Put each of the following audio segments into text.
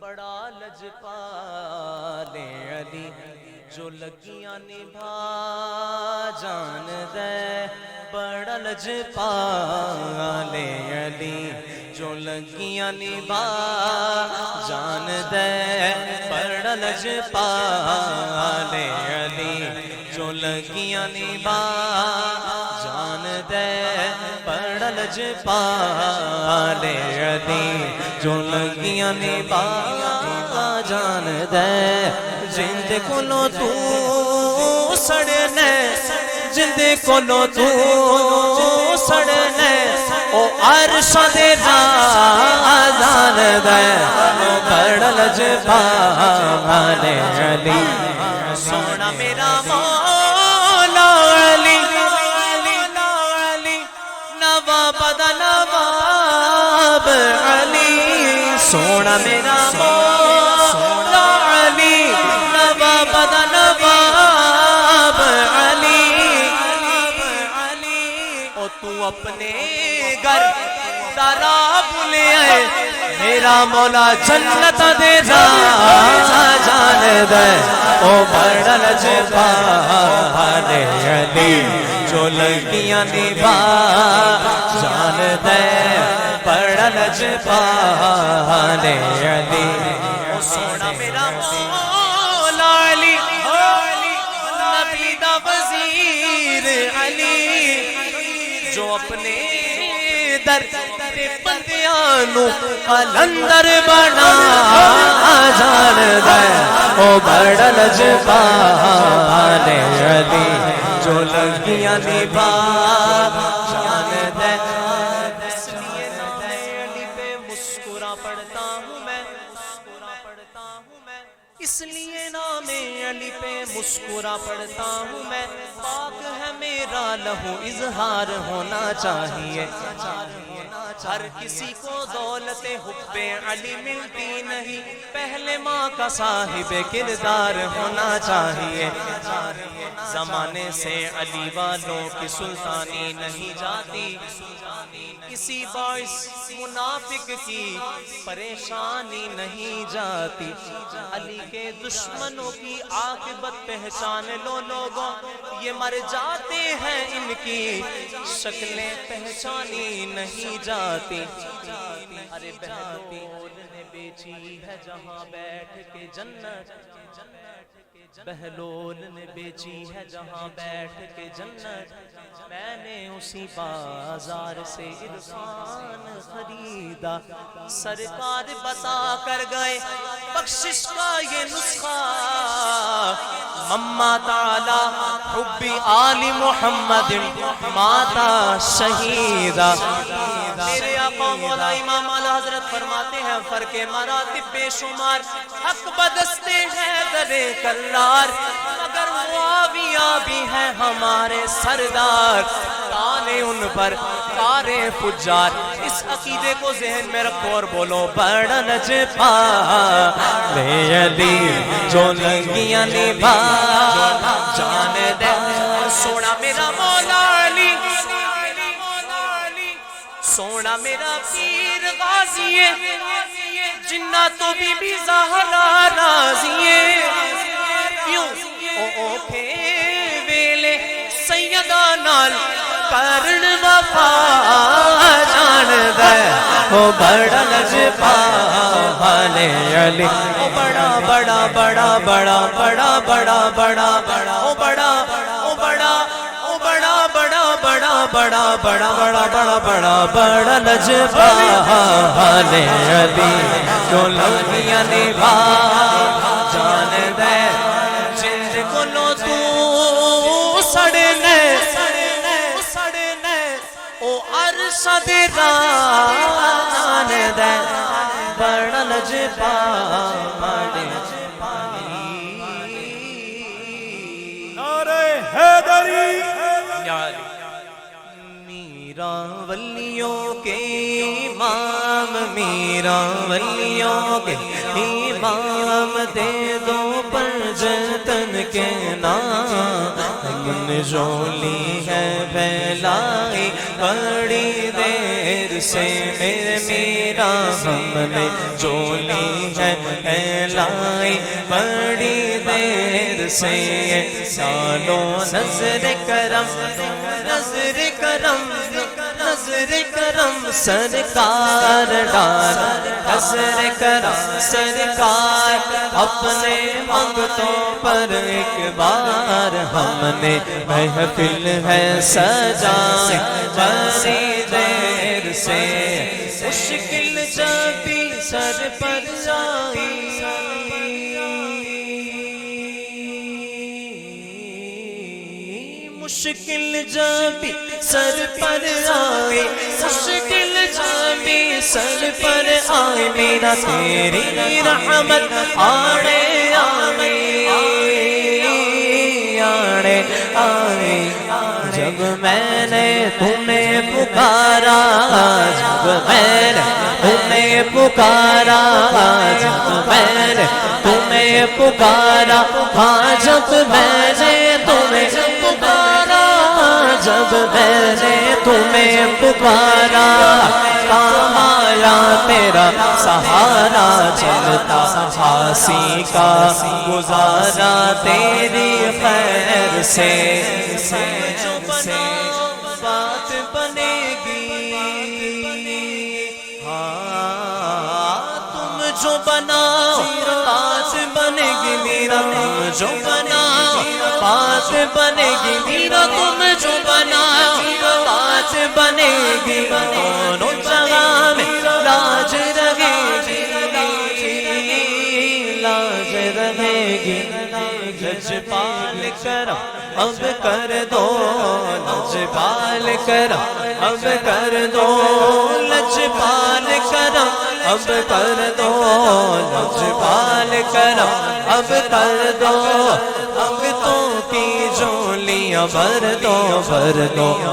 بڑا لجپال علی جو لگیاں نبھا جان دے بڑا لجپال علی جو لگیاں نبھا جان دے بڑا لجپال علی جو لگیاں نبھا جان دے بڑا لجپال علی جو لگیاں نبھا جان دے جند کولو تو سڑنے جند کولو تو سڑنے او عرش دے جان دے بڑا لجپال علی سونا میرا مولا علی نواب دا نواب علی سونا میرا مولا علی نواب دا نواب علی او تو اپنے گھر تارا بھولے آئے میرا مولا جنت دے جان دے او بڑا لجپال علی جو لگیاں نبھا جان دے بڑا لجپال علی او سونا میرا مولا علی نبی دا وزیر علی جو اپنے در تے بندیانو قلندر بنا جان دے او بڑا لجپال علی جو لگیاں نبھا جان دے اس لیے نام علی پہ مسکرا پڑھتا ہوں میں اس لیے نام علی پہ مسکرا پڑھتا ہوں میں پاک ہے میرا لہو اظہار ہونا چاہیے ہر کسی کو دولت حب علی ملتی نہیں پہلے ماں کا صاحب کردار ہونا چاہیے زمانے سے علی والوں کی سلطانی نہیں جاتی کسی باعث منافق کی پریشانی نہیں جاتی علی کے دشمنوں کی عاقبت پہچان لو لوگوں یہ مر جاتے ہیں ان کی شکلیں پہچانی نہیں جاتی ارے بہلول نے بیچی ہے جہاں بیٹھ کے جنت بہلول نے بیچی ہے جہاں بیٹھ کے جنت میں نے اسی بازار سے عرفان خریدا سرکار بتا کر گئے بخشش کا یہ نسخہ مما تعالی حب آل محمد ماتا شہیدہ میرے آقا مولا امام اعلی حضرت فرماتے ہیں فرق مراتب بے شمار حق بدستے ہیں درے کرار مگر معاویہ بھی ہیں ہمارے سردار تانے ان پر کارے فجار اس عقیدے کو ذہن میں رکھو اور بولو بڑا لجپال علی جو لگیاں نبھا جان دے سونا میرا مولا علی سونا میرا پیر غازی جنہ تو بی بی زہرا راضی کیوں او تھے ویلے سیدہ نال کرن وفا جان دے او بڑا لجپال علی او بڑا بڑا بڑا بڑا بڑا بڑا بڑا بڑا او بڑا او بڑا او بڑا بڑا بڑا بڑا بڑا بڑا بڑا بڑا بڑا لجپال علی جو لگیاں نبھا جان دے جند کولو تو سڑنے او عرش دے جان دے بڑا لجپال نعرہ حیدری میرا ولیوں کے امام میرا ولیوں کے امام دے دو پر جتن کے نام نے جولی ہے پھیلائی بڑی دیر سے میرے میرا ہم نے جولی ہے پھیلائی بڑی دیر سے ڈالو نظر کرم نظر کرم نظر کرم سرکار ڈال نظر کرم سرکار اپنے منگتوں پر ایک بار ہم نے محفل ہے سجائے بڑی دیر سے مشکل جب بھی سر پر آئی مشکل جب بھی سر پر آئے مشکل جب بھی سر پر آئے میرا تیری رحمت آڑے آئے آڑے آئے جب میں نے تمہیں پکارا جب میں نے تمہیں پکارا جب میں نے تمہیں پکارا ہاں جب میں نے تمہیں پکارا جب میں نے تمہیں پکارا کام آیا تیرا سہارا چلتا پھانسی کا گزارا تیری خیر سے جو بناؤ بات بنے گی ہاں تم جو بناؤ بات بنے گی میرا تم جو بناؤ بات بنے گی میرا تم جو بناؤ بات بنے گی دونوں جگہ میں لاج رہے گی لاج رہے گی لجپال کرم اب کر دو لجپال کرم اب کر دو لجپال کرم اب کر دو لجپال کرم اب کر دو منگتوں کی جولیاں بھر دو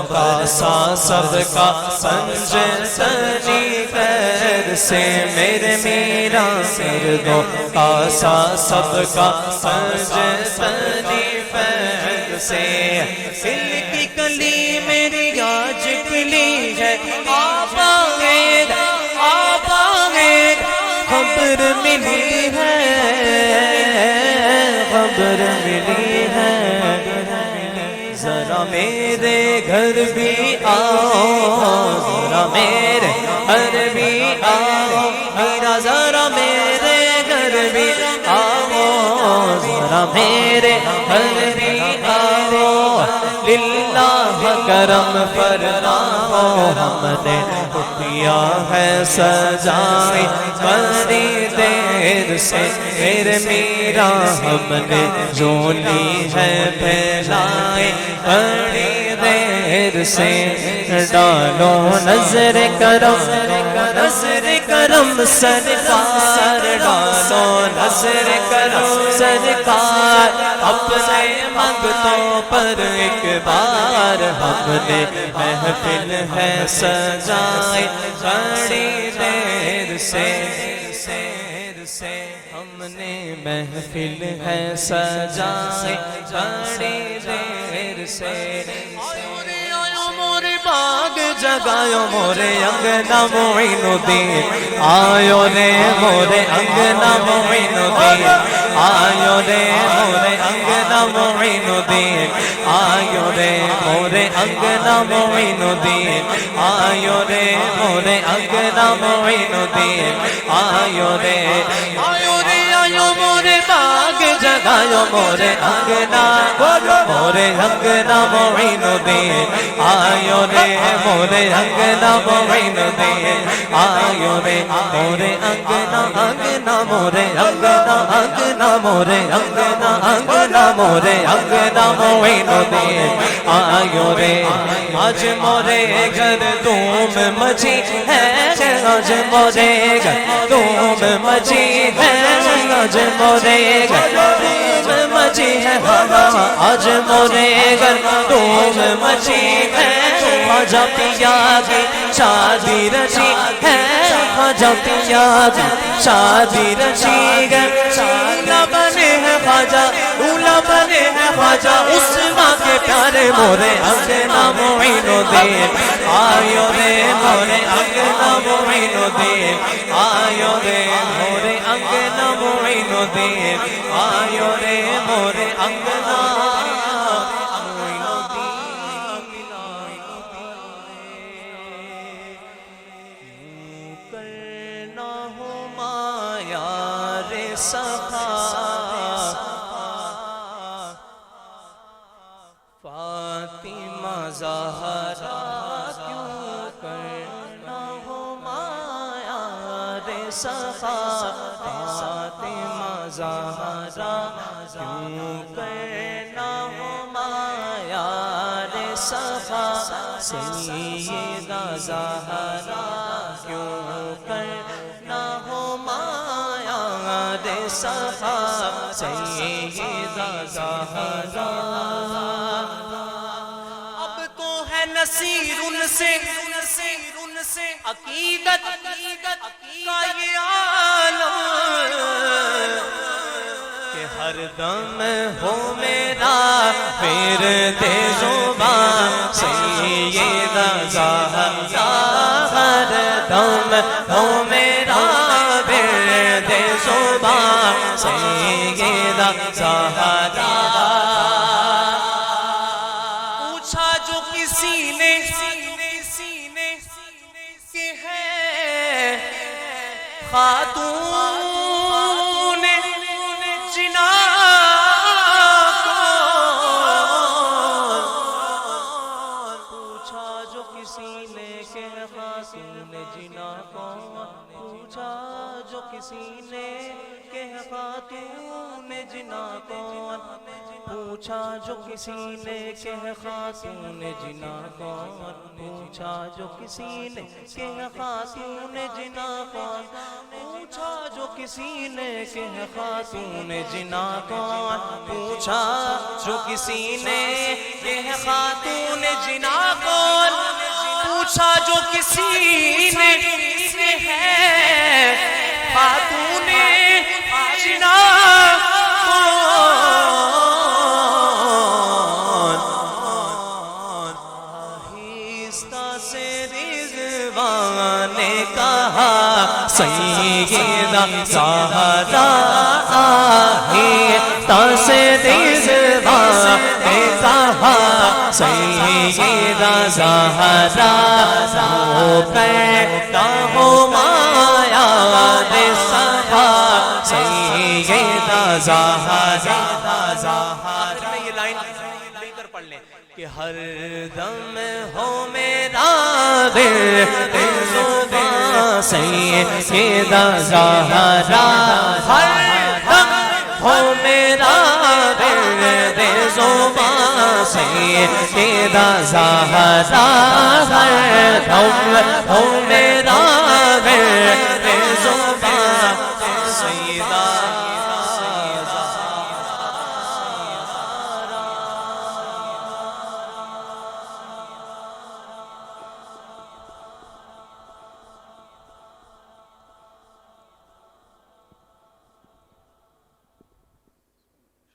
کاسا سب کا سنج سنی خیر سے میرے میرا کر دو کاسا سب کا سنج سنی خیر سے دل کی کلی میری آج کلی ہے آپ آئے خبر ملی ہے خبر ملی ہے ذرا میرے گھر بھی آؤ ذرا میرے گھر بھی آؤ میرا ذرا میرے گھر بھی آؤ ذرا میرے گھر بھی آؤ للہ کرم فرماؤ ہم نے کیا ہے سجائے بڑی دیر سے میرے میرا ہم نے جولی ہے پھیلائے بڑی دیر سے ڈالو نظر کرم نظر کرم سرکار ڈالو نظر کرم سرکار اپنے منگتوں پر ایک بار ہم نے محفل ہے سجائے بڑی دیر سے ہم نے محفل ہے سجائے بڑی دیر سے مورے باغ جگاؤ مورے انگنا معین الدین آیو رے مورے انگنا معین الدین آیو رے مورے انگنا معین الدین آیو رے مورے انگنا معین الدین آیو رے مورے انگنا معین الدین آیو رے آیو مورے باغ جگاؤ مورے انگنا مورے انگنا معین الدین آیو رے مورے انگنا معین الدین آیو رے مورے انگنا انگنا مورے انگنا انگنا مورے انگنا انگنا مورے انگنا معین الدین آیو رے آج مورے گھر دھوم مچی ہے آج مورے گھر دھوم مچی ہے آج مورے گھر دھوم مچی ہے ہوا آج مورے گندم مچی ہے خواجہ پیا کی شادی رچی ہے خواجہ پیا کی شادی رچی ہے دولہا بنے ہیں خواجہ دولہا بنے ہیں خواجہ عثمان کے پیارے مورے انگنا معین الدین آئیو رے مورے انگنا معین الدین آئیو رے مورے انگنا معین الدین آئیو رے مورے انگنا معین الدین کرنا ہو مایا رے سخا فاطمہ زہرا کیوں کرنا ہو مایا رے سخا فاطمہ زہرا کیوں کرنا ہو مایا رے سخا سیدہ زہرا کیوں کرنا ہو مایا رے سخا سیدہ زہرا نصیر ان سے عقیدت کا یہ عالم کہ ہر دم ہو میرا ورد زبان سیدہ زہرا ہر دم ہو میرا ورد زبان سیدہ زہرا خاتون جنا پوچھا جو کسی نے کہ خاتون جنا کون پوچھا جو کسی نے کہ خاتون جنا کون پوچھا جو کسی نے کہ خاتون جنا کون پوچھا جو کسی نے کہ خاتون جنا کون پوچھا جو کسی نے کہ خاتون جنا کون پوچھا جو کسی نے کہ خاتون جنا کون پوچھا جو کسی نے کہ ہے خاتون جنا سیدہ زہرا آہستہ سے رضوان نے کہا سیدہ زہرا رو کرتا ہو مایا رے سخا سیدہ زہرا میں یہ لائن مل کر پڑھ لیں کہ ہر دم ہو میرا ورد زبان سیدہ زہرا ہر دم ہو میرا ورد زبان سیدہ زہرا ہر دم ہو میرا